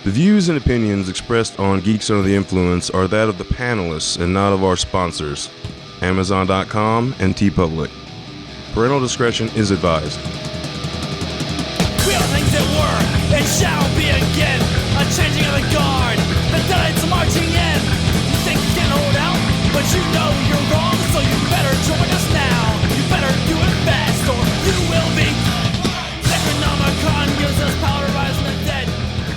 The views and opinions expressed on Geeks Under the Influence are that of the panelists and not of our sponsors, Amazon.com and TeePublic. Parental discretion is advised. We are things that were and shall be again. A changing of the guard, the deadites marching in. You think you can hold out, but you know you're wrong. So you better join us now. You better do it fast, or you will be. Necronomicon uses powderizing the dead.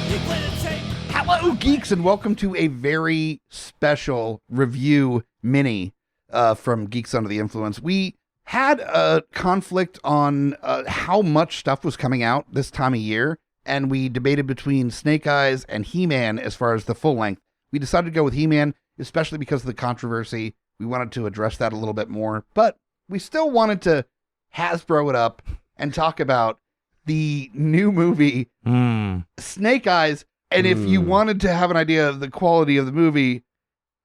You play the tape. Hello, geeks, and welcome to a very special review mini from Geeks Under the Influence. We had a conflict on how much stuff was coming out this time of year, and we debated between Snake Eyes and He-Man as far as the full length. We decided to go with He-Man, especially because of the controversy. We wanted to address that a little bit more, but we still wanted to Hasbro it up and talk about the new movie, Snake Eyes. And if you wanted to have an idea of the quality of the movie,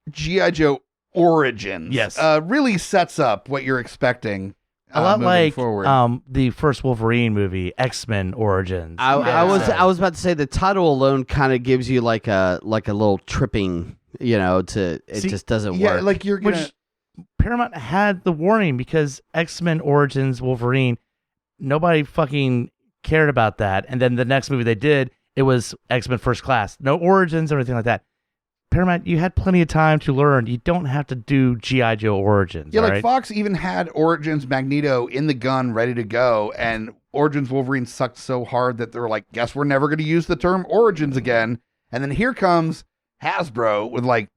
G.I. Joe Origins really sets up what you're expecting. A lot like forward. the first Wolverine movie, X-Men Origins. I was about to say the title alone kind of gives you like a little tripping, just doesn't work. Yeah, like you're gonna. Which Paramount had the warning because X-Men Origins Wolverine, nobody fucking cared about that. And then the next movie they did, it was X-Men First Class. No Origins or anything like that. Paramount, you had plenty of time to learn. You don't have to do G.I. Joe Origins. Yeah, like right? Fox even had Origins Magneto in the gun ready to go, and Origins Wolverine sucked so hard that they're like, guess we're never going to use the term Origins again. And then here comes Hasbro with like,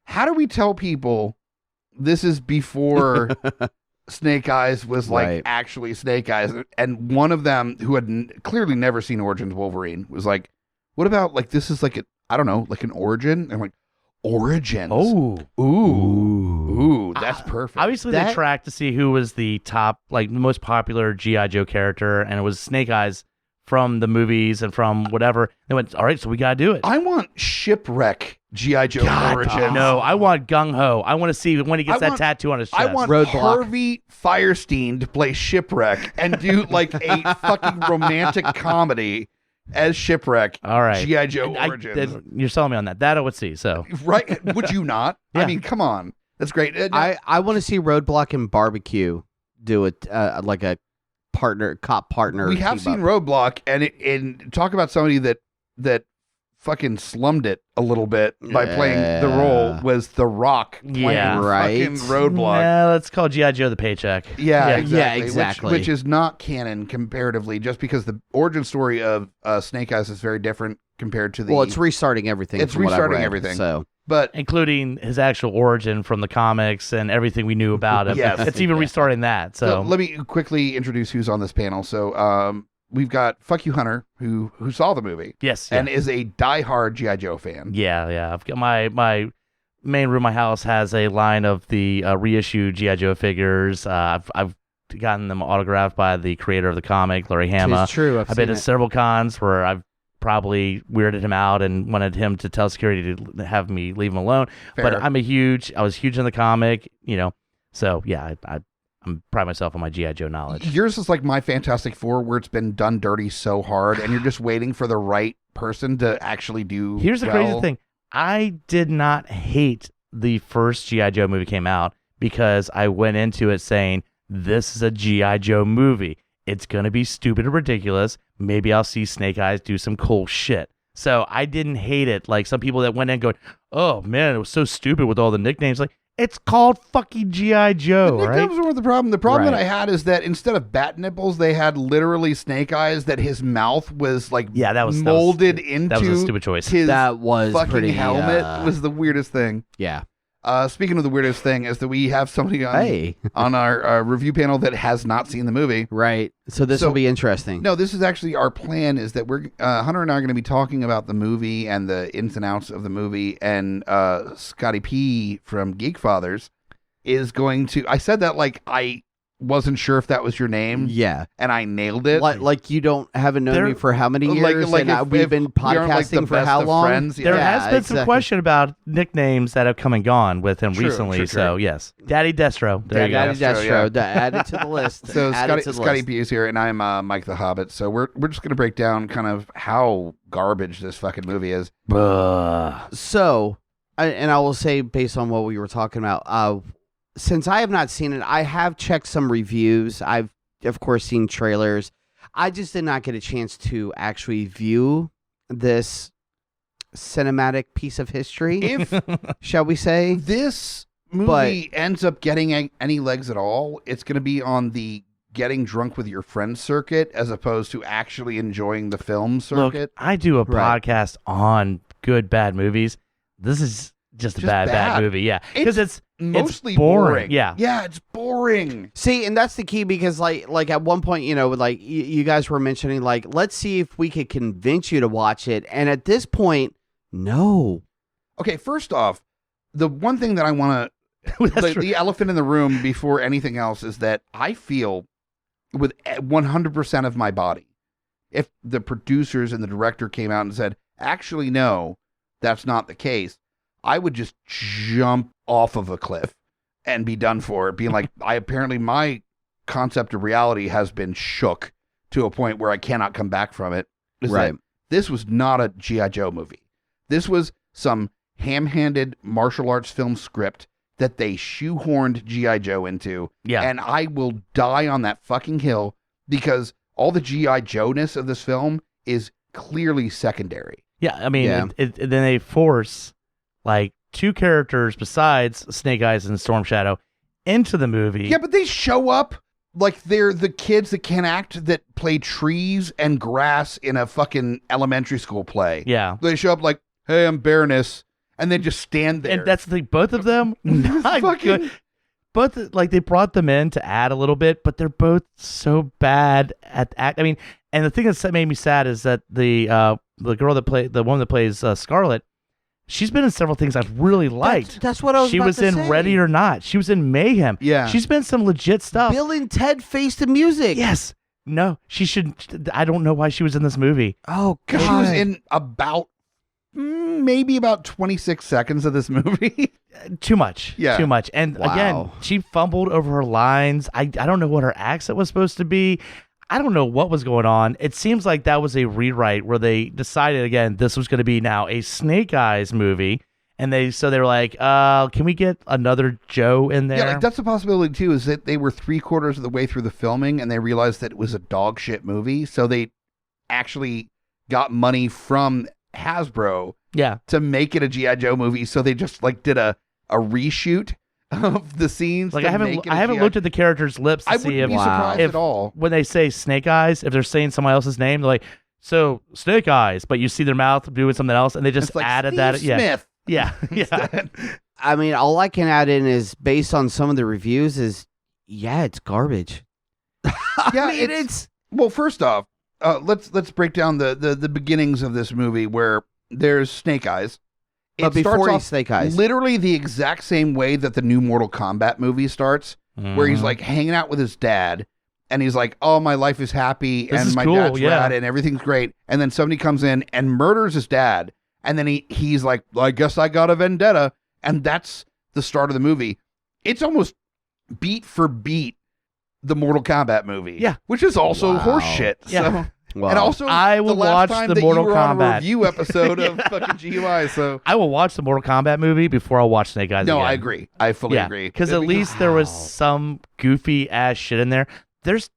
how do we tell people this is before Snake Eyes was like actually Snake Eyes? And one of them who had clearly never seen Origins Wolverine was like, what about like this is like I don't know, like an origin? And I'm like, Origins. Oh. Ooh, that's perfect. Obviously, they tracked to see who was the top, like, the most popular G.I. Joe character, and it was Snake Eyes from the movies and from whatever. They went, all right, so we got to do it. I want Shipwreck G.I. Joe Origins. No, I want Gung Ho. I want to see when he gets that tattoo on his chest. I want Harvey Firestein to play Shipwreck and do, like, a fucking romantic comedy as Shipwreck. All right. G.I. Joe Origins. You're selling me on that. That I would see, so. Right? Would you not? Yeah. I mean, come on. That's great. I want to see Roadblock and Barbecue do it like a cop partner. We have seen Roadblock, and talk about somebody that fucking slummed it a little bit by playing the role was The Rock playing fucking Roadblock. Yeah, let's call G.I. Joe the paycheck. Yeah, exactly. Yeah, exactly. Which is not canon comparatively, just because the origin story of Snake Eyes is very different compared to the... Well, it's restarting everything. It's restarting everything. So... But including his actual origin from the comics and everything we knew about him. Yes. It's even restarting that. So let me quickly introduce who's on this panel. So we've got Fuck You Hunter, who saw the movie. Yes. And is a diehard G.I. Joe fan. Yeah. I've got my main room, my house has a line of the reissued G.I. Joe figures. I've gotten them autographed by the creator of the comic, Larry Hama. It's true. I've been to several cons where I've probably weirded him out and wanted him to tell security to have me leave him alone. Fair. But I was huge in the comic, so yeah, I'm proud of myself on my G.I. Joe knowledge. Yours is like my Fantastic Four, where it's been done dirty so hard, and you're just waiting for the right person to actually do. Here's the crazy thing: I did not hate the first G.I. Joe movie came out because I went into it saying this is a G.I. Joe movie. It's gonna be stupid and ridiculous. Maybe I'll see Snake Eyes do some cool shit. So I didn't hate it. Like some people that went in going, oh man, it was so stupid with all the nicknames. Like, it's called fucking G.I. Joe, the right? nicknames were the problem. The problem that I had is that instead of bat nipples, they had literally Snake Eyes. That his mouth was like molded into. That was a stupid choice. His that was fucking pretty, helmet was the weirdest thing. Yeah. Speaking of the weirdest thing, is that we have somebody on our review panel that has not seen the movie. Right. So this will be interesting. No, this is actually our plan. Is that we're Hunter and I are going to be talking about the movie and the ins and outs of the movie, and Scotty P from Geekfathers is going to. I said that like I wasn't sure if that was your name. Yeah. And I nailed it. Like you haven't known me for how many years? We've been podcasting for how long? Friends, There has been some question about nicknames that have come and gone with him recently. True. So, yes. Daddy Destro. There you go. Daddy Destro. Add it to the list. So Add Scotty B is here, and I'm Mike the Hobbit. So we're just going to break down kind of how garbage this fucking movie is. So, and I will say, based on what we were talking about, since I have not seen it, I have checked some reviews. I've, of course, seen trailers. I just did not get a chance to actually view this cinematic piece of history, If shall we say. this movie ends up getting any legs at all, it's going to be on the getting drunk with your friends circuit as opposed to actually enjoying the film circuit. Look, I do a podcast on good, bad movies. This is just a bad movie. Yeah. Because it's mostly boring. Yeah. Yeah, it's boring. See, and that's the key because, like at one point, like you guys were mentioning, like, let's see if we could convince you to watch it. And at this point, no. Okay, first off, the one thing that I want to, the elephant in the room before anything else is that I feel with 100% of my body, if the producers and the director came out and said, actually, no, that's not the case, I would just jump off of a cliff and be done for it, being like, my concept of reality has been shook to a point where I cannot come back from it. Right. This was not a G.I. Joe movie. This was some ham-handed martial arts film script that they shoehorned G.I. Joe into. Yeah. And I will die on that fucking hill because all the G.I. Joe-ness of this film is clearly secondary. Yeah. I mean, then they force like two characters besides Snake Eyes and Storm Shadow into the movie. Yeah, but they show up like they're the kids that can't act that play trees and grass in a fucking elementary school play. Yeah. They show up like, hey, I'm Baroness. And they just stand there. And that's the thing. Both of them, not good. Both, like, they brought them in to add a little bit, but they're both so bad at act. I mean, and the thing that made me sad is that the woman that plays Scarlet, she's been in several things I've really liked. That's what I was She about was to in say. Ready or Not. She was in Mayhem. Yeah. She's been in some legit stuff. Bill and Ted Face the Music. Yes. No, she should. I don't know why she was in this movie. Oh, God. She was in about maybe about 26 seconds of this movie. Too much. Yeah. Too much. And Wow. again, she fumbled over her lines. I don't know what her accent was supposed to be. I don't know what was going on. It seems like that was a rewrite where they decided, again, this was going to be now a Snake Eyes movie. And they were like, can we get another Joe in there? Yeah, like that's a possibility too, is that they were 3/4 of the way through the filming and they realized that it was a dog shit movie. So they actually got money from Hasbro to make it a G.I. Joe movie. So they just like did a reshoot of the scenes. Like I haven't looked at the characters' lips to I see wouldn't be surprised at all. When they say Snake Eyes, if they're saying someone else's name, they're like, so Snake Eyes, but you see their mouth doing something else, and they just It's like added Steve that. Smith. Yeah. I mean, all I can add in is based on some of the reviews is, it's garbage. Yeah, I mean, it's well. First off, let's break down the beginnings of this movie where there's Snake Eyes. But before he's Snake Eyes, literally the exact same way that the new Mortal Kombat movie starts, where he's like hanging out with his dad, and he's like, "Oh, my life is happy, This and is my cool, dad's yeah. rad, and everything's great." And then somebody comes in and murders his dad, and then he's like, well, "I guess I got a vendetta," and that's the start of the movie. It's almost beat for beat the Mortal Kombat movie, Yeah. which is also Wow. horse shit. Yeah. So. Wow. And also, I will the last watch time the that Mortal you were on a Kombat. review episode of fucking GUI. So I will watch the Mortal Kombat movie before I'll watch Snake Eyes no, again. I agree. I fully agree. Because at least there was some goofy ass shit in there. There's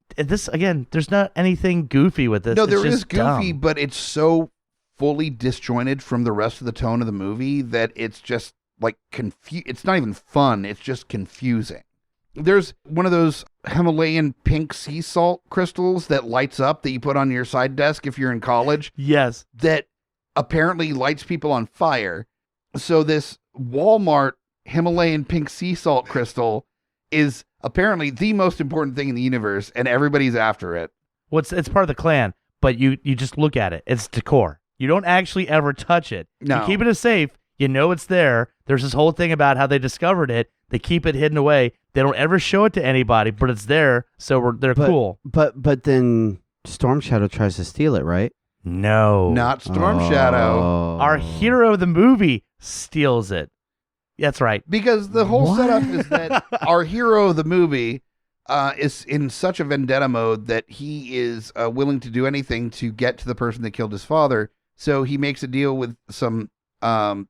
not anything goofy with this. no, It's there is just goofy, dumb. but it's so fully disjointed from the rest of the tone of the movie that it's just like It's not even fun. It's just confusing. There's one of those Himalayan pink sea salt crystals that lights up that you put on your side desk if you're in college Yes. that apparently lights people on fire. So this Walmart Himalayan pink sea salt crystal is apparently the most important thing in the universe, and everybody's after it. It's part of the clan, but you just look at it. It's decor. You don't actually ever touch it. No. You keep it as safe. You know it's there. There's this whole thing about how they discovered it. They keep it hidden away. They don't ever show it to anybody, but it's there, so they're cool. But then Storm Shadow tries to steal it, right? No. Not Storm Shadow. Our hero of the movie steals it. That's right. Because the whole setup is that our hero of the movie is in such a vendetta mode that he is willing to do anything to get to the person that killed his father. So he makes a deal with some bad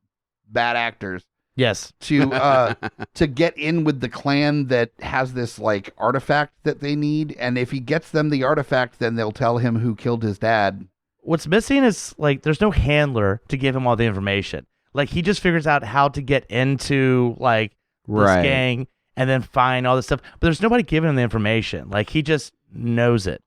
actors. Yes. To get in with the clan that has this like artifact that they need, and if he gets them the artifact, then they'll tell him who killed his dad. What's missing is like there's no handler to give him all the information. Like he just figures out how to get into like this gang and then find all this stuff. But there's nobody giving him the information. Like he just knows it.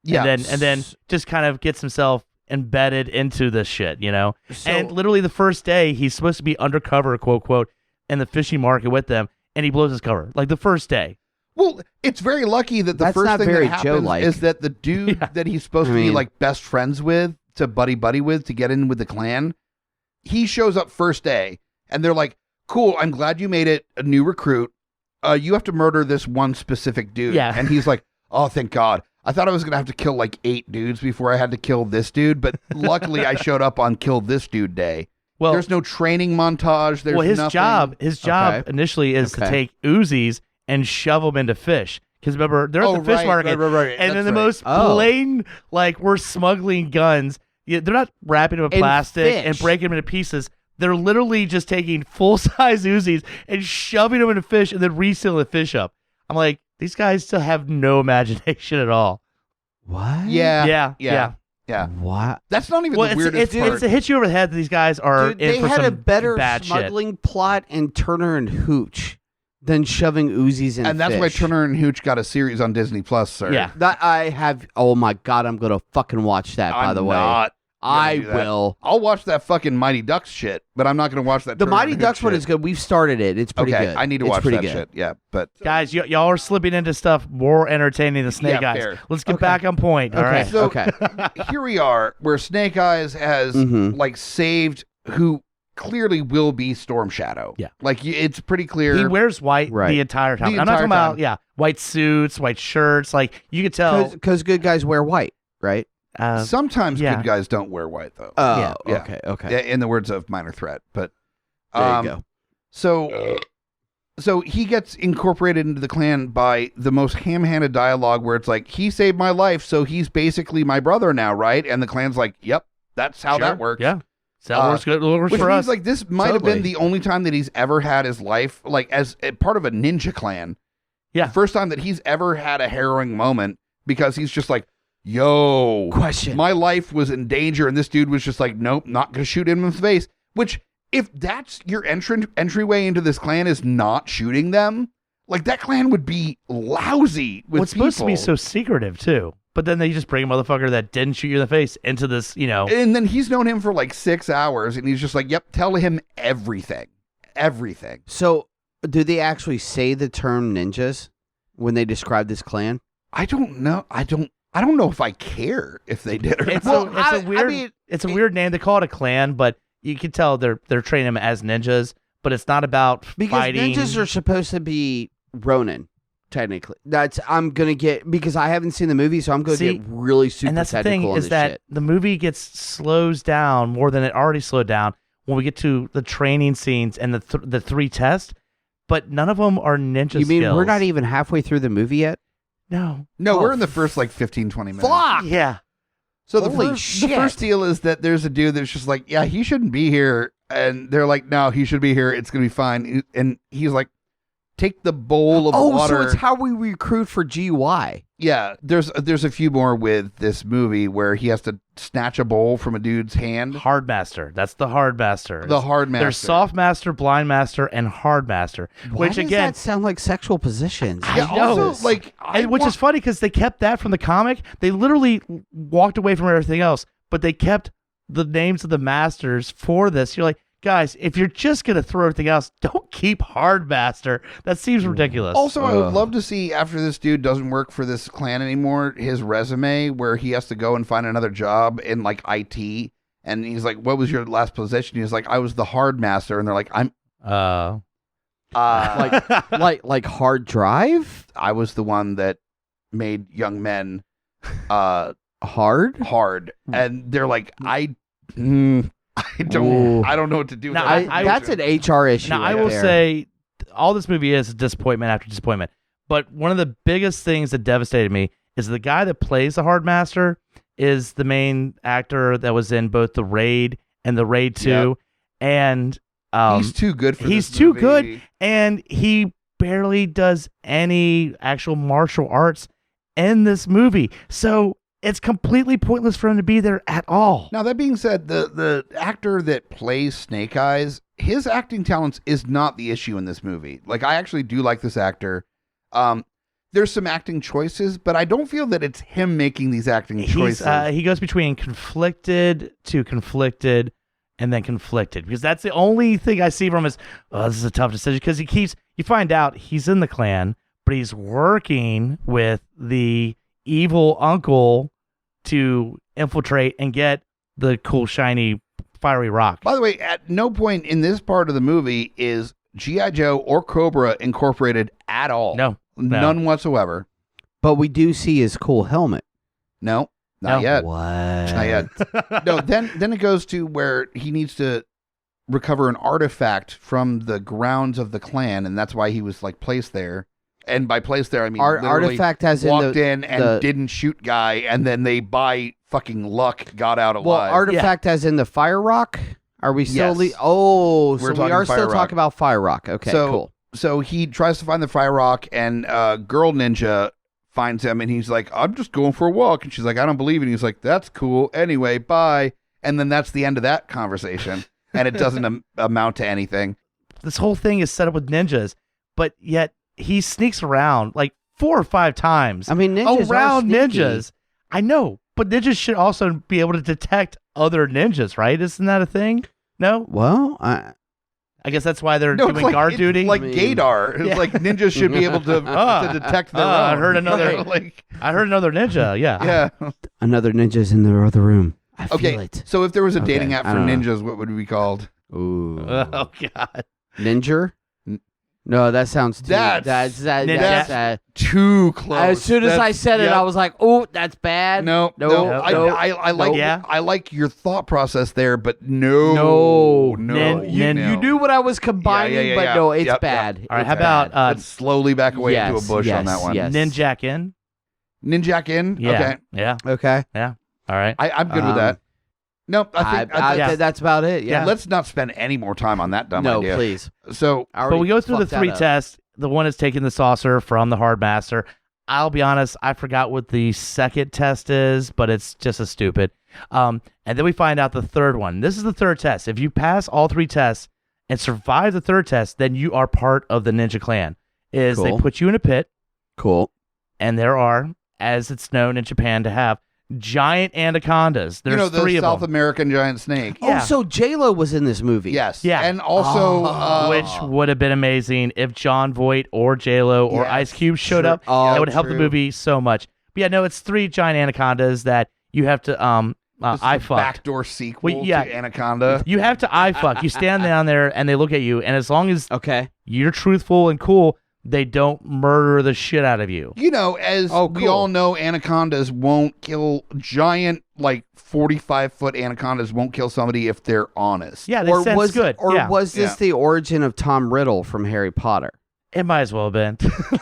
Yeah. And then just kind of gets himself embedded into this shit, you know? So, and literally the first day he's supposed to be undercover, quote, quote, in the fishing market with them, and he blows his cover. Like the first day. Well, it's very lucky that the That's first not thing very that happens Joe-like. is that the dude that he's supposed to be like best friends with, to buddy with, to get in with the clan, he shows up first day, and they're like, cool, I'm glad you made it a new recruit. You have to murder this one specific dude. Yeah. And he's like, oh, thank God. I thought I was going to have to kill like 8 dudes before I had to kill this dude, but luckily I showed up on kill this dude day. Well, there's no training montage. There's his nothing. job initially is to take Uzis and shove them into fish. Because remember, they're at the fish market. Right. And then the That's most blatant, like, we're smuggling guns. Yeah, they're not wrapping them in plastic and breaking them into pieces. They're literally just taking full-size Uzis and shoving them into fish and then resealing the fish up. I'm like, these guys still have no imagination at all. What? Yeah. What? That's not even the weirdest part. It's to hit you over the head that these guys are Dude, in they for had some a better bad smuggling plot in Turner and Hooch than shoving Uzis in and that's fish. why Turner and Hooch got a series on Disney Plus, sir. Yeah. That I have. Oh my God, I'm gonna fucking watch that. By the way, I will. I'll watch that fucking Mighty Ducks shit, but I'm not going to watch that. The Turner Mighty and Ducks Hooch one shit. is good. We've started it. It's pretty good. I need to It's watch pretty that good. shit. Yeah, but Guys, y'all are slipping into stuff more entertaining than Snake Eyes. fair. Let's get back on point. All right. So here we are, where Snake Eyes has like saved who clearly will be Storm Shadow. Yeah, like it's pretty clear. He wears white the entire time. I'm not talking about white suits, white shirts. Like you could tell because good guys wear white, right? Sometimes good guys don't wear white though. Oh, okay. Yeah, in the words of Minor Threat, but there you go. So he gets incorporated into the clan by the most ham-handed dialogue where it's like, he saved my life, so he's basically my brother now, right? And the clan's like, yep, that's how that works. Yeah. So that works good. Works which for means us. like this might have been the only time that he's ever had his life like as a part of a ninja clan. Yeah. The first time that he's ever had a harrowing moment because he's just like, yo, my life was in danger, and this dude was just like, nope, not gonna shoot him in the face. Which, if that's your entryway into this clan is not shooting them, like that clan would be lousy with What's supposed to be so secretive too, but then they just bring a motherfucker that didn't shoot you in the face into this, you know. And then he's known him for like 6 hours, and he's just like, yep, tell him everything. So, do they actually say the term ninjas when they describe this clan? I don't know. I don't know if I care if they did or It's not. a weird name. They call it a clan, but you can tell they're training them as ninjas. But it's not about fighting. Ninjas are supposed to be Ronin, technically. I'm gonna get because I haven't seen the movie, so I'm gonna get really super. And that's the thing is that the movie slows down more than it already slowed down when we get to the training scenes and the 3 tests. But none of them are ninja. You mean skills. we're not even halfway through the movie yet? No, we're in the first like 15-20 minutes. Fuck yeah. So the first deal is that there's a dude that's just like, yeah, he shouldn't be here. And they're like, no, he should be here. It's going to be fine. And he's like, take the bowl of water. So it's how we recruit for GUI. Yeah, there's a few more with this movie where he has to snatch a bowl from a dude's hand. Hard master. That's the hard master. The hard master. There's soft master, blind master, and hard master. Why which does again that sound like sexual positions? Yeah, I know. also, like, which is funny because they kept that from the comic. They literally walked away from everything else, but they kept the names of the masters for this. You're like, guys, if you're just going to throw everything else, don't keep hard master. That seems ridiculous. Also, I would love to see, after this dude doesn't work for this clan anymore, his resume where he has to go and find another job in like IT And he's like, what was your last position? He's like, I was the hard master. And they're like, I'm like hard drive. I was the one that made young men Hard. And they're like, I don't know what to do with Now, that. That's an HR issue. Now, right I will there. say, all this movie is disappointment after disappointment. But one of the biggest things that devastated me is the guy that plays the Hard Master is the main actor that was in both The Raid and The Raid 2. Yep. And he's too good for he's this too movie. good, and he barely does any actual martial arts in this movie. So it's completely pointless for him to be there at all. Now, that being said, the actor that plays Snake Eyes, his acting talents is not the issue in this movie. Like, I actually do like this actor. There's some acting choices, but I don't feel that it's him making these acting choices. He goes between conflicted to conflicted and then conflicted, because that's the only thing I see from him is, oh, this is a tough decision, because you find out he's in the Klan, but he's working with the evil uncle to infiltrate and get the cool, shiny, fiery rock. By the way, at no point in this part of the movie is G.I. Joe or Cobra incorporated at all. No. None whatsoever. But we do see his cool helmet. No, not No. yet. What? Not yet. No, then it goes to where he needs to recover an artifact from the grounds of the Klan, and that's why he was like placed there. And by placed there, I mean literally Artifact as in walked the, in and didn't shoot guy, and then they by fucking luck got out alive. Well, artifact as in the fire rock. Are we still? Yes. So We're we talking are Fire still Rock. talking about fire rock. Okay, So- cool. So he tries to find the fire rock, and girl ninja finds him, and he's like, I'm just going for a walk. And she's like, I don't believe it. And he's like, that's cool. Anyway, bye. And then that's the end of that conversation. And it doesn't amount to anything. This whole thing is set up with ninjas, but yet he sneaks around like 4 or 5 times. I mean, ninjas are around sneaky. ninjas. I know, but ninjas should also be able to detect other ninjas, right? Isn't that a thing? No? Well, I guess that's why they're No, doing guard duty. Like I mean- Gaydar. It's Yeah. like ninjas should be able to detect their own. I heard another- Like, I heard another ninja. Yeah. yeah. another ninja's in the other room. I feel Okay. it. So if there was a Okay, dating app I for don't know. ninjas, what would it be called? Ooh. Oh God. Ninja? No, that sounds too. That's- That's Too close. as soon as I said it, yep. I was like, "Oh, that's bad." No. I like. Yeah. I like your thought process there, but no. You You knew what I was combining, but no, it's Yep, bad. yep. All right. It's how about bad. Let's slowly back away into a Yes, bush on yes, that one. yes. Ninjak in? Ninjak in. Yeah. Okay. Yeah. Okay. Yeah. All right. I'm good with that. Nope. I think yeah. that's about it. Yeah. let's not spend any more time on that dumb no, idea. please. So I But we go already through the fucked that 3 up. tests. The one is taking the saucer from the hard master. I'll be honest, I forgot what the second test is, but it's just as stupid. And then we find out the third one. This is the third test. If you pass all 3 tests and survive the third test, then you are part of the Ninja Clan. They Cool. put you in a pit, Cool. and there are, as it's known in Japan to have, giant anacondas. There's the 3 of South them. American giant snake. Yeah. Oh, so J-Lo was in this movie. Yes. Yeah. And also, Which would have been amazing if John Voight or J-Lo or Yes, Ice Cube showed true. up. Oh, That would help the true. movie so much. But yeah, no, it's 3 giant anacondas that you have to this is eye a fuck. backdoor sequel Well, yeah. to Anaconda. You have to eye fuck. You stand down there and they look at you, and as long as Okay. you're truthful and cool, they don't murder the shit out of you. You know, as Oh, we cool. all know, anacondas won't kill giant, like 45-foot anacondas won't kill somebody if they're honest. Yeah, they Or sense was good. Or yeah. was this Yeah. the origin of Tom Riddle from Harry Potter? It might as well have been.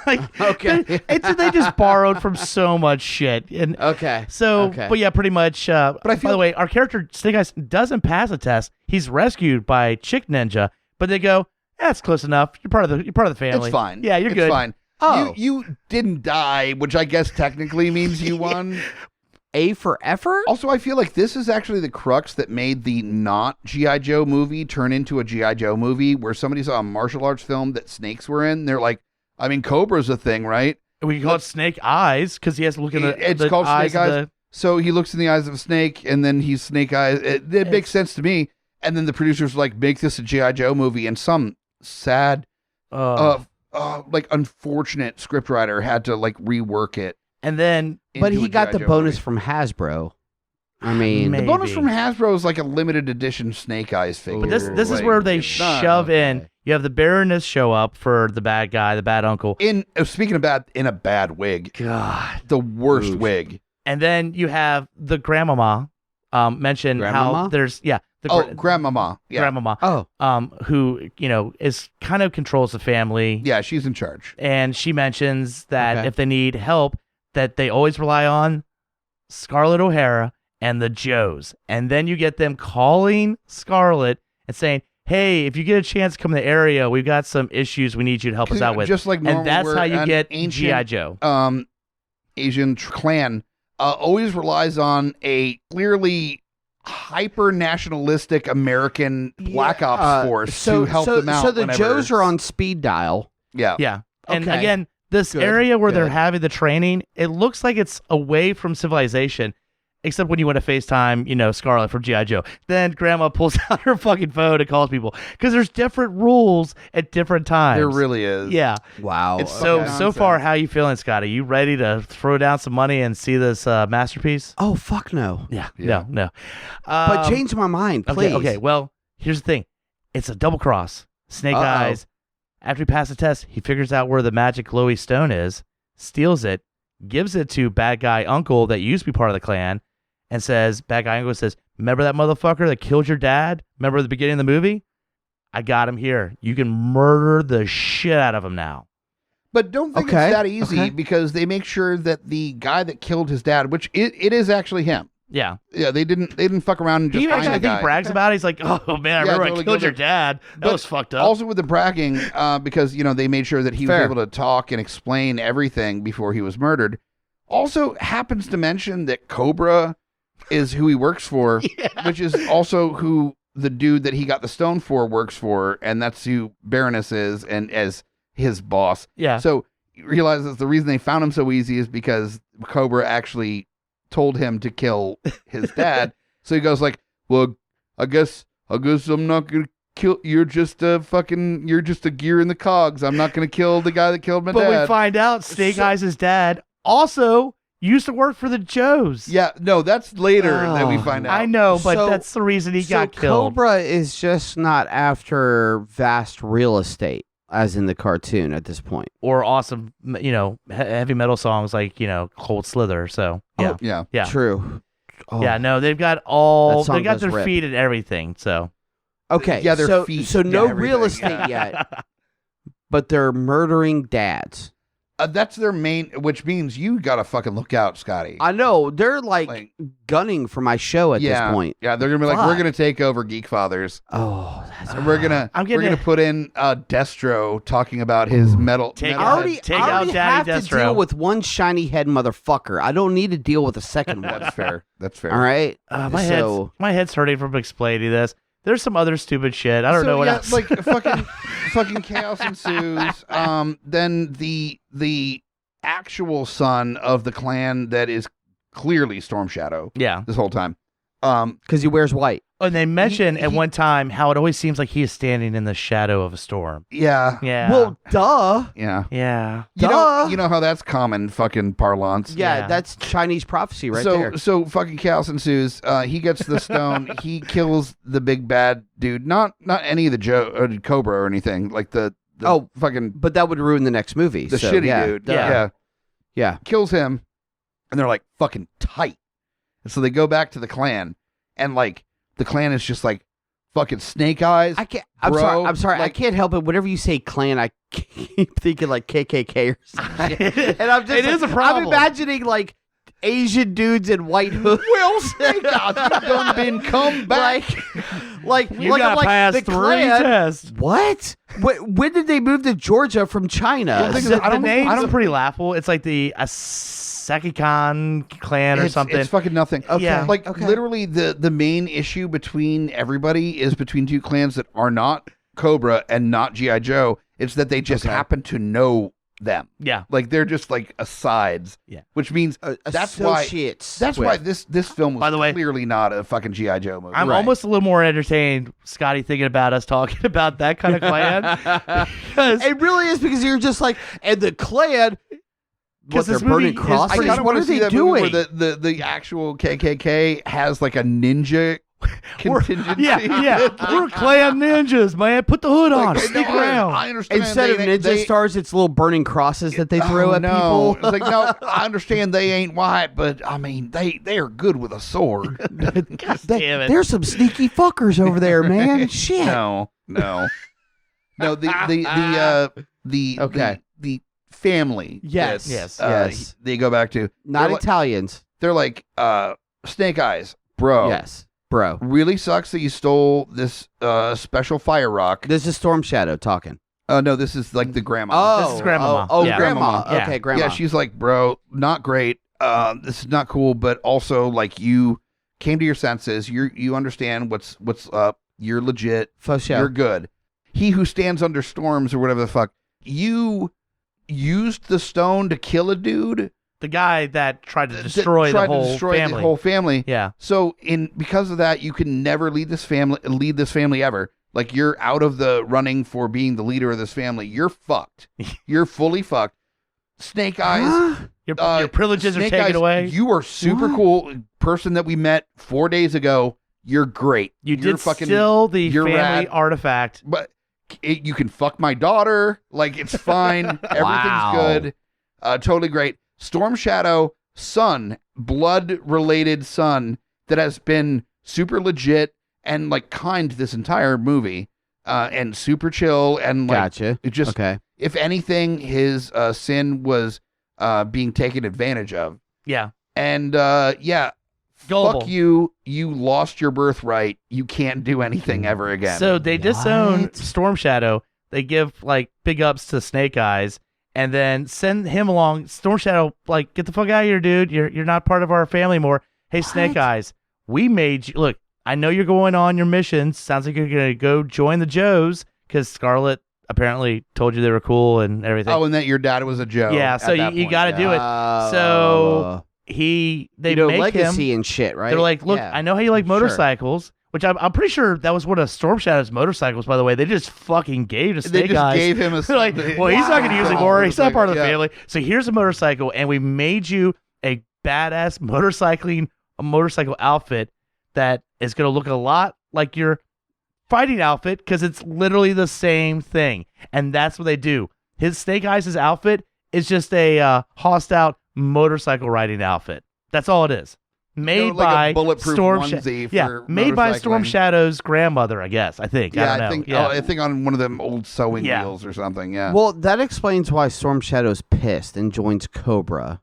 Like, Okay. they just borrowed from so much shit. And Okay. so, Okay. but yeah, pretty much. But I by feel- the way, our character Snake Eyes doesn't pass a test. He's rescued by Chick Ninja, but they go, "That's close enough. You're part of the family. It's fine. Yeah, you're it's good. fine. Oh. You didn't die, which I guess technically means you won. A for effort? Also, I feel like this is actually the crux that made the not G.I. Joe movie turn into a G.I. Joe movie, where somebody saw a martial arts film that snakes were in. They're like, I mean, Cobra's a thing, right? We can call it Snake Eyes because he has to look in the. It's the called eyes Snake of Eyes. So he looks in the eyes of a snake, and then he's Snake Eyes. It makes sense to me. And then the producers were like, make this a G.I. Joe movie, and some sad, like unfortunate scriptwriter had to like rework it. and then But into he a got G.I. the Joe bonus movie. from Hasbro. I mean, The bonus Maybe. from Hasbro is like a limited edition Snake Eyes figure. But this is Like, where they it's not- shove in. You have the Baroness show up for the bad guy, the bad uncle, Speaking of bad, in a bad wig. God, The worst Oof. wig. and then you have the grandmama. Mention how Grandmama? there's Grandmama. Yeah. grandmama. oh, Who is kind of controls the family. Yeah, she's in charge. And she mentions that Okay. if they need help, that they always rely on Scarlett O'Hara and the Joes. And then you get them calling Scarlett and saying, hey, if you get a chance to come to the area, we've got some issues we need you to help us out with. Just like normal, And that's where how you an get ancient, G.I. Joe. Asian clan always relies on a clearly hyper-nationalistic American Black Ops force to help them out. So the whenever- Joes are on speed dial. Yeah. Yeah. And Okay. again, this Good, area where they're good. having the training, it looks like it's away from civilization, except when you want to FaceTime, Scarlett from G.I. Joe. Then Grandma pulls out her fucking phone and calls people because there's different rules at different times. There really is. Yeah. Wow. It's So fucking far, nonsense. how you feeling, Scotty? You ready to throw down some money and see this masterpiece? Oh fuck no. Yeah. Yeah. No. But change my mind, please. Okay. Well, here's the thing. It's a double cross. Snake Uh-oh. Eyes. After he passes the test, he figures out where the magic glowy stone is, steals it, gives it to bad guy uncle that used to be part of the clan, and bad guy uncle says, remember that motherfucker that killed your dad? Remember at the beginning of the movie? I got him here. You can murder the shit out of him now. But don't think Okay, it's that easy okay. because they make sure that the guy that killed his dad, which it is actually him. Yeah. Yeah, they didn't fuck around and just He find actually, the I think, guy. brags about it. He's like, oh, man, I remember totally I killed goes your like- dad. That But was fucked up. Also with the bragging, because they made sure that he Fair. was able to talk and explain everything before he was murdered. Also happens to mention that Cobra is who he works for, which is also who the dude that he got the stone for works for, and that's who Baroness is, and as his boss. Yeah. So you realize that the reason they found him so easy is because Cobra actually told him to kill his dad. So he goes like, well, I guess I'm not gonna kill. You're just a gear in the cogs. I'm not gonna kill the guy that killed my But dad. we find out Snake Eyes' dad also used to work for the Joes. Yeah, no, that's later that we find out. I know, but So- that's the reason he got killed. Cobra is just not after vast real estate, as in the cartoon at this point. Or awesome, heavy metal songs like, Cold Slither. So, yeah. Yeah. Yeah. True. Oh. Yeah, no, they've got That song they got does their rip. feet and everything. So, Okay. Yeah, their so, feet. So no Yeah, real everything. estate yet, but they're murdering dads. That's their main, which means you gotta fucking look out, Scotty. I know they're like gunning for my show at this point. Yeah, they're gonna be like, Fuck. we're gonna take over Geekfathers. Oh, that's And we're gonna put in Destro talking about his metal. Take metal I out- already, head. take I out already have Daddy to Destro. deal with one shiny head motherfucker. I don't need to deal with a second one. That's fair. That's fair. All right. my head's hurting from explaining this. There's some other stupid shit. I don't know what else. Like fucking chaos ensues. Then the actual son of the clan that is clearly Storm Shadow Yeah. this whole time. Because he wears white. And they mention at he- one time how it always seems like he is standing in the shadow of a storm. Yeah. Yeah. Well, duh. Yeah. yeah. You know how that's common fucking parlance. Yeah, Yeah. that's Chinese prophecy right so there. so fucking chaos ensues. He gets the stone. He kills the big bad dude. Not any of the Cobra or anything. Like the fucking But that would ruin the next movie. the so, shitty yeah, dude. duh. Yeah. Yeah. Kills him, and they're like fucking tight. And so they go back to the clan, and like the clan is just like fucking Snake Eyes. I can't. I'm Bro, sorry. I'm sorry. I like- can't help it. Whenever you say clan, I keep thinking like KKK or something. And I'm just It is a problem. I'm imagining like Asian dudes in white hoods. Well, Snake Eyes, you done been come back. like You like, got I'm like, past the 3 Klan- tests. What? When did they move to Georgia from China? Well, think The, of it, I don't- name's pretty laughable. It's like the Asakikan clan or something. It's fucking nothing. Okay. Yeah. Like Okay. literally the main issue between everybody is between two clans that are not Cobra and not G.I. Joe. It's that they just Okay. happen to know them. Yeah. Like they're just like asides. Yeah. Which means that's why Associates that's with- why this film was By the way, clearly not a fucking G.I. Joe movie. I'm Right. almost a little more entertained, Scotty, thinking about us talking about that kind of clan. Because It really is because you're just like, and the Klan what they're this movie burning is crosses. I pretty- kind of What want are to see they that movie doing? where the actual KKK has like a ninja contingency. Yeah. We're clan ninjas, man. Put the hood on. Like, Stick no, around. I understand. Instead of ninja stars, it's little burning crosses that they throw at no. people. It's like, no, I understand they ain't white, but I mean, they are good with a sword. Damn it. There's some sneaky fuckers over there, man. Shit. No. The family. Yes. that, Yes. Yes. They go back to. Not they're Italians. They're like, Snake Eyes, bro. Yes, bro. Really sucks that you stole this special fire rock. This is Storm Shadow talking. No, this is like the grandma. This is Grandmama. Oh, Yeah. grandma. Yeah. Okay, grandma. Yeah, she's like, bro, not great. This is not cool, but also like you came to your senses. You understand what's up. You're legit. Faux show. You're good. He who stands under storms or whatever the fuck. You used the stone to kill a dude. The guy that tried to that destroy tried the whole to destroy family. the whole family. Yeah. So because of that, you can never lead this family ever. Like you're out of the running for being the leader of this family. You're fucked. You're fully fucked. Snake Eyes. Your privileges are Snake taken Eyes, away. You are super What? cool. Person that we met 4 days ago. You're great. You You're did steal the you're family rad. artifact. But you can fuck my daughter. Like it's fine. Everything's Wow. good. Totally great. Storm Shadow, son, blood-related son that has been super legit and like kind this entire movie, and super chill and like Gotcha. it just. Okay. If anything, his sin was being taken advantage of. Yeah. And Gullible. fuck you. You lost your birthright. You can't do anything ever again. So they disown What? Storm Shadow. They give like big ups to Snake Eyes, and then send him along. Storm Shadow, like, get the fuck out of here, dude. You're not part of our family anymore. Hey, Snake Eyes, we made you. Look, I know you're going on your missions. Sounds like you're gonna go join the Joes because Scarlet apparently told you they were cool and everything. and that your dad was a Joe. Yeah, at so that you point, got to yeah. do it. So they make legacy him. and shit, right? They're like, look, Yeah. I know how you like Sure. motorcycles, which I'm pretty sure that was one of Storm Shadow's motorcycals, by the way. They just fucking gave to They Snake just Eyes. gave him a. They're like, well, he's not going to use it anymore. He's not part of the Yeah. family. So here's a motorcycle, and we made you a badass motorcycle outfit that is going to look a lot like your fighting outfit because it's literally the same thing. And that's what they do. His Snake Eyes' outfit is just a hossed out motorcycle riding outfit. That's all it is. Made like a by bulletproof Storm onesie Yeah, for made by Storm motorcycling. Shadow's grandmother, I guess. I think. Yeah, I don't know. think. Yeah. I think on one of them old sewing Yeah. wheels or something. Yeah. Well, that explains why Storm Shadow's pissed and joins Cobra.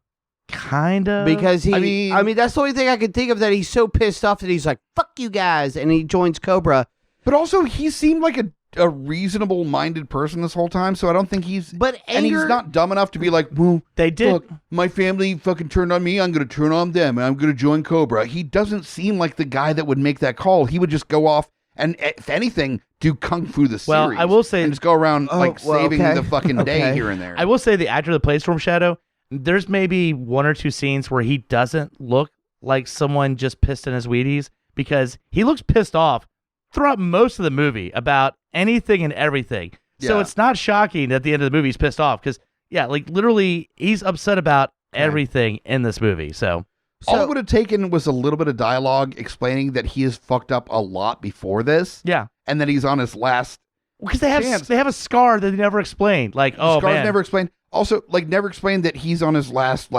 Kind of. Because I mean- that's the only thing I can think of that he's so pissed off that he's like, fuck you guys, and he joins Cobra. But also, he seemed like a reasonable-minded person this whole time, so I don't think he's. But and he's anger- not dumb enough to be like, well, They did. fuck, my family fucking turned on me. I'm going to turn on them, and I'm going to join Cobra. He doesn't seem like the guy that would make that call. He would just go off and, if anything, do kung fu the Well, series. I will say- and just go around saving okay. the fucking day Okay. here and there. I will say the actor that plays Storm Shadow, there's maybe one or two scenes where he doesn't look like someone just pissed in his Wheaties because he looks pissed off throughout most of the movie about anything and everything. So Yeah. it's not shocking that at the end of the movie he's pissed off because, yeah, like literally he's upset about everything in this movie. So All it would have taken was a little bit of dialogue explaining that he has fucked up a lot before this, yeah, and that he's on his last. because they Chance. have a scar that they never explained. Like, oh Scar's man, never explained. Also, like, never explained that he's on his last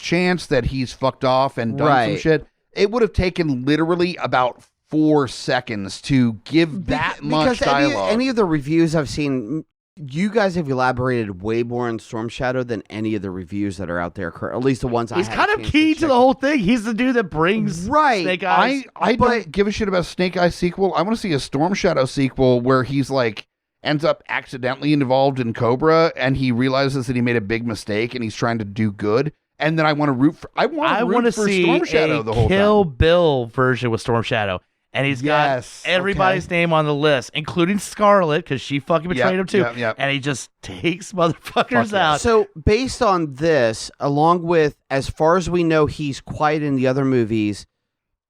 chance, that he's fucked off and done some Right. shit. It would have taken literally about 4 seconds to give that much because dialogue. any of the reviews I've seen, you guys have elaborated way more on Storm Shadow than any of the reviews that are out there. At least the ones he's I had kind a of chance key to check. the whole thing. He's the dude that brings Right. Snake Eyes. I don't give a shit about Snake Eyes sequel. I want to see a Storm Shadow sequel where he's like ends up accidentally involved in Cobra and he realizes that he made a big mistake and he's trying to do good. And then I want to root for. I want want to to root for see Storm Shadow a the whole Kill time. Bill version with Storm Shadow, and he's Yes, got everybody's name on the list, including Scarlet, because she fucking betrayed Yep, him too. yep, yep. And he just takes motherfuckers yeah. out. So based on this, along with as far as we know, he's quiet in the other movies.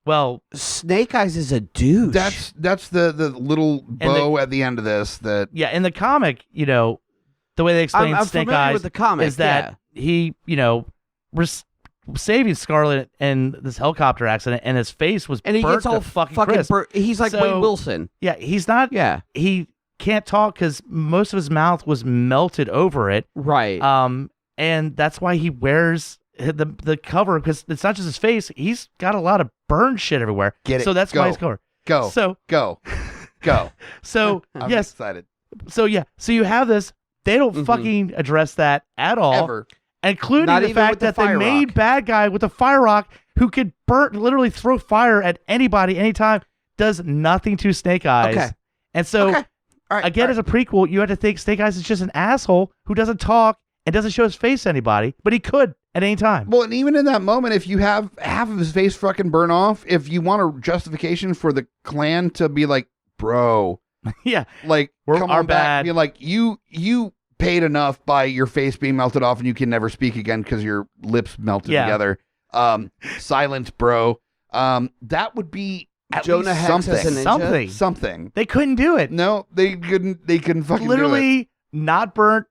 Well, Snake Eyes is a douche. That's the little bow at the end of this. That yeah, in the comic, the way they explain I'm Snake familiar Eyes with the comic, is that he, saving Scarlet in this helicopter accident, and his face was And he burnt gets all to fucking crisp. He's like So- Wade Wilson. Yeah, he's not. Yeah. He can't talk because most of his mouth was melted over it. Right. And that's why he wears the cover, because it's not just his face. He's got a lot of burn shit everywhere. Get it. So that's Go. why he's covered. Go. So Go. Go. so I'm yes. excited. So yeah. So you have this. They don't Mhm. fucking address that at all. Ever. Including Not the even fact with the that they fire made rock. bad guy with a fire rock who could literally throw fire at anybody anytime, does nothing to Snake Eyes. Okay. And so Okay. All right. again, as a prequel, you have to think Snake Eyes is just an asshole who doesn't talk and doesn't show his face to anybody, but he could at any time. Well, and even in that moment, if you have half of his face fucking burn off, if you want a justification for the clan to be like, bro, Yeah. like, We're- come our on back, bad. be like, you paid enough by your face being melted off and you can never speak again because your lips melted Yeah. together. Silence, bro. That would be at Jonah least Hex something. as a ninja? Something. Something. They couldn't do it. No, they couldn't fucking do it. Literally not burnt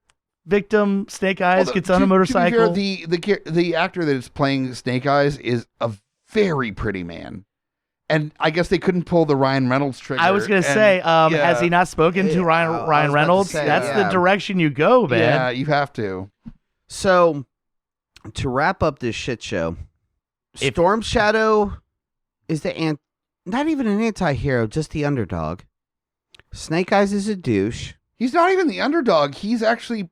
victim Snake Eyes Well, gets on a motorcycle. To be fair, the actor that is playing Snake Eyes is a very pretty man, and I guess they couldn't pull the Ryan Reynolds trigger. I was gonna say, yeah. has he not spoken to Yeah, I Ryan was about to Reynolds? say, That's yeah. the direction you go, man. Yeah, you have to. So, to wrap up this shit show, If- Storm Shadow is not even an anti-hero, just the underdog. Snake Eyes is a douche. He's not even the underdog. He's actually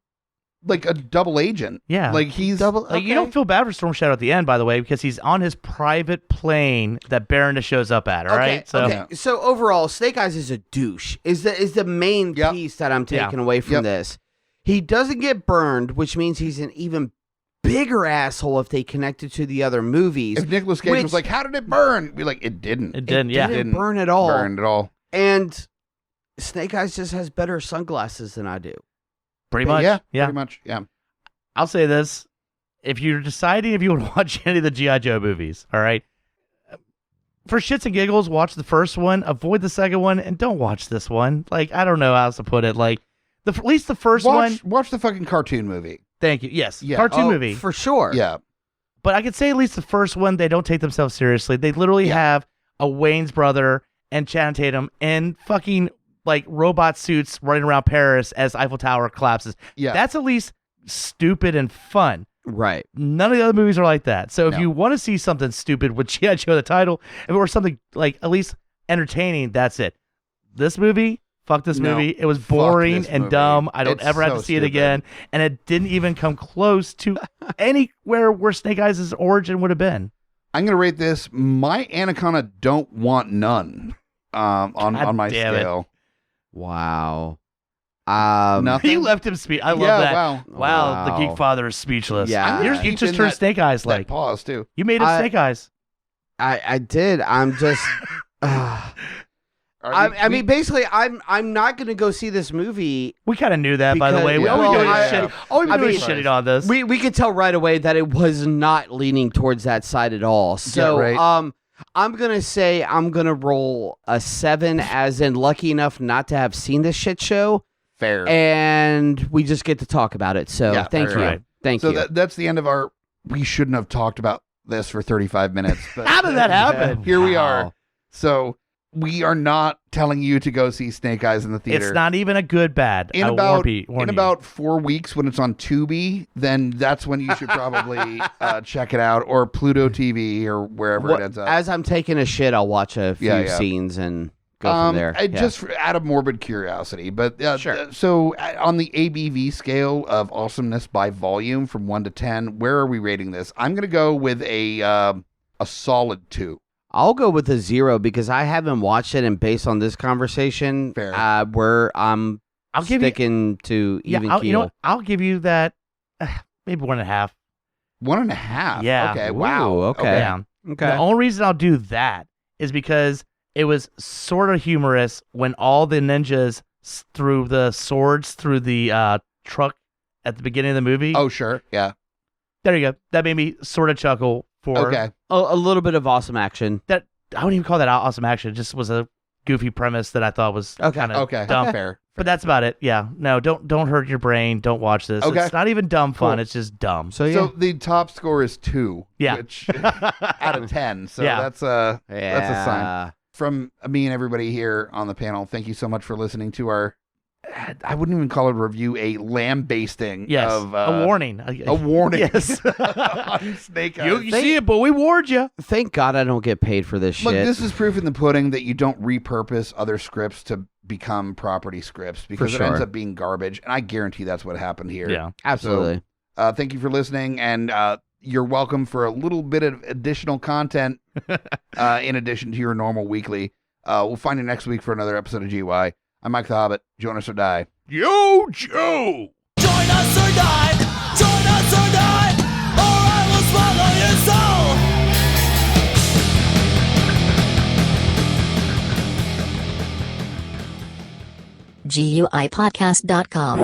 like a double agent. Yeah. like he's Like, you don't feel bad for Storm Shadow at the end, by the way, because he's on his private plane that Baroness shows up at. All right, so okay. So overall, Snake Eyes is a douche. Is the main Yep. piece that I'm Yeah. taking away from Yep. this. He doesn't get burned, which means he's an even bigger asshole if they connected to the other movies. If Nicolas Cage Which- was like, "How did it burn?" Be like, "It didn't. it didn't. Yeah, didn't burn at all. burn at all." And Snake Eyes just has better sunglasses than I do. pretty much. Yeah, yeah. pretty much. Yeah. I'll say this: if you're deciding if you want to watch any of the GI Joe movies, all right, for shits and giggles, watch the first one, avoid the second one, and don't watch this one. Like, I don't know how else to put it. Like, at least the first one. Watch the fucking cartoon movie. Thank you. Yes, Yeah. cartoon Oh, movie. for sure. Yeah. But I could say at least the first one, they don't take themselves seriously. They literally have a Wayne's brother and Channing Tatum in fucking like robot suits running around Paris as Eiffel Tower collapses. Yeah. That's at least stupid and fun. Right. None of the other movies are like that. So if No. you want to see something stupid with G.I. Joe, the title, or something like at least entertaining, that's it. This movie, fuck this No. movie. It was Fuck boring this and movie. dumb. I don't It's ever have so to see it stupid. again. And it didn't even come close to anywhere where Snake Eyes' origin would have been. I'm gonna rate this. My Anaconda don't want none. On my damn it. scale. Wow. Nothing. You left him speak. I love Yeah, that. wow. Wow, the Wow. Geek Father is speechless. Yeah. I'm You gonna keep just in turned that- Snake Eyes That like. pause too. You made it Snake Eyes. I did. I'm just. I mean, basically, I'm not going to go see this movie. We kind of knew that, by the Because- way. We yeah, always well, doing I- shit. All we've been I doing is mean- shitting on this. We could tell right away that it was not leaning towards that side at all. So, right. I'm gonna say I'm gonna roll a 7, as in lucky enough not to have seen this shit show, Fair. and we just get to talk about it. So, Yeah, thank you, right. thank so you. that's the end of our. We shouldn't have talked about this for 35 minutes. But How did that happen? Here we Wow. are. So we are not telling you to go see Snake Eyes in the theater. It's not even a good bad. in I warn about warn in you. about 4 weeks when it's on Tubi, then that's when you should probably check it out, or Pluto TV or wherever What- it ends up. as I'm taking a shit, I'll watch a few Yeah. scenes and go from there. Yeah. Just out of morbid curiosity, but Sure. So on the ABV scale of awesomeness by volume from 1 to 10, where are we rating this? I'm gonna go with a solid 2. I'll go with a 0 because I haven't watched it, and based on this conversation, Fair. where I'm I'll give you. sticking to even Yeah, keel. you know what? I'll give you that. Maybe 1.5. 1.5. Yeah. Okay. Ooh, Wow. okay. Yeah. Okay. The only reason I'll do that is because it was sort of humorous when all the ninjas threw the swords through the truck at the beginning of the movie. Oh, sure. Yeah. There you go. That made me sort of chuckle for Okay. A little bit of awesome action. that. I wouldn't even call that awesome action. It just was a goofy premise that I thought was Okay, kind of Okay. dumb. Fair. But that's about it. Yeah. No, don't hurt your brain. Don't watch this. Okay. It's not even dumb fun. Cool. It's just dumb. So yeah, So the top score is 2, Yeah. which out of 10. So Yeah. that's a sign. From me and everybody here on the panel, thank you so much for listening to our, I wouldn't even call it a review, a lambasting Yes. of a warning. a warning. Yes. on Snake Eyes. You see it, but we warned you. Thank God I don't get paid for this Look, shit. this is proof in the pudding that you don't repurpose other scripts to become property scripts because it ends sure. up being garbage. And I guarantee that's what happened here. Yeah. Absolutely. Thank you for listening, and you're welcome for a little bit of additional content in addition to your normal weekly. We'll find you next week for another episode of GUI. I'm Mike the Hobbit. Join us or die. Yo, Joe! Join us or die! Join us or die! Or I will swallow your soul! GUIPodcast.com.